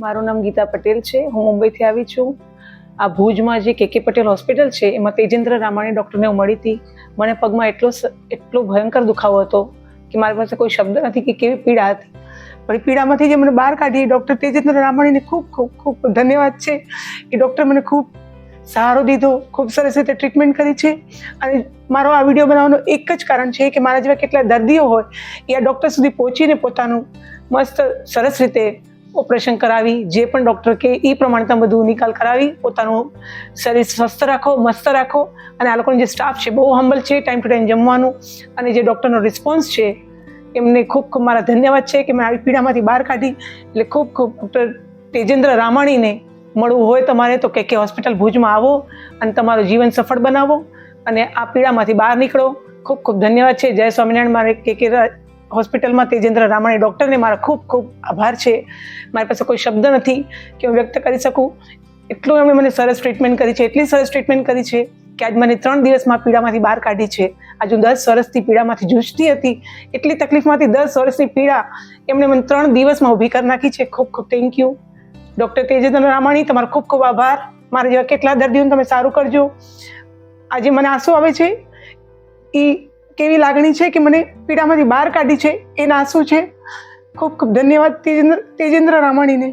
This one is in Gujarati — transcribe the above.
મારું નામ ગીતા પટેલ છે. હું મુંબઈથી આવી છું. આ ભુજમાં જે કે પટેલ હોસ્પિટલ છે એમાં તેજેન્દ્ર રામાણી ડૉક્ટરને હું મળી હતી. મને પગમાં એટલો ભયંકર દુખાવો હતો કે મારી પાસે કોઈ શબ્દ નથી કે કેવી પીડા હતી. પણ એ પીડામાંથી જે મને બહાર કાઢી ડૉક્ટર તેજેન્દ્ર રામાણીને ખૂબ ખૂબ ખૂબ ધન્યવાદ છે. એ ડૉક્ટર મને ખૂબ સહારો દીધો, ખૂબ સરસ રીતે ટ્રીટમેન્ટ કરી છે. અને મારો આ વિડીયો બનાવવાનું એક જ કારણ છે કે મારા જેવા કેટલા દર્દીઓ હોય એ આ ડૉક્ટર સુધી પહોંચીને પોતાનું મસ્ત સરસ રીતે ઓપરેશન કરાવી, જે પણ ડૉક્ટર કે એ પ્રમાણે તમે બધું નિકાલ કરાવી પોતાનું શરીર સ્વસ્થ રાખો, મસ્ત રાખો. અને આ લોકોનો જે સ્ટાફ છે બહુ હમ્બલ છે, ટાઈમ ટુ ટાઈમ જમવાનું અને જે ડૉક્ટરનો રિસ્પોન્સ છે એમને ખૂબ ખૂબ મારા ધન્યવાદ છે કે મેં આવી પીડામાંથી બહાર કાઢી. એટલે ખૂબ ખૂબ ડૉક્ટર તેજેન્દ્ર રામાણીને મળવું હોય તમારે તો કે હોસ્પિટલ ભુજમાં આવો અને તમારું જીવન સફળ બનાવો અને આ પીડામાંથી બહાર નીકળો. ખૂબ ખૂબ ધન્યવાદ છે. જય સ્વામિનારાયણ. મારે કે હોસ્પિટલમાં તેજેન્દ્ર રામાણી ડૉક્ટરને મારા ખૂબ ખૂબ આભાર છે. મારી પાસે કોઈ શબ્દ નથી કે હું વ્યક્ત કરી શકું. એટલું એમણે મને સરસ ટ્રીટમેન્ટ કરી છે, એટલી સરસ ટ્રીટમેન્ટ કરી છે કે આજ મને 3 દિવસમાં પીડામાંથી બહાર કાઢી છે. આજ હું 10 વર્ષથી પીડામાંથી જૂझતી હતી. એટલી તકલીફમાંથી 10 વર્ષની પીડા એમણે મને 3 દિવસમાં ઊભી કરી નાખી છે. ખૂબ ખૂબ thank you doctor Tejendra Ramani. તમારો ખૂબ ખૂબ આભાર. મારા જેવા કેટલા દર્દીઓને તમે સારું કરજો. આજે મને આંસુ આવે છે એ કેવી લાગણી છે કે મને પીડામાંથી બહાર કાઢી છે એના આંસુ છે. ખૂબ ખૂબ ધન્યવાદ તેજેન્દ્ર રામાણીને.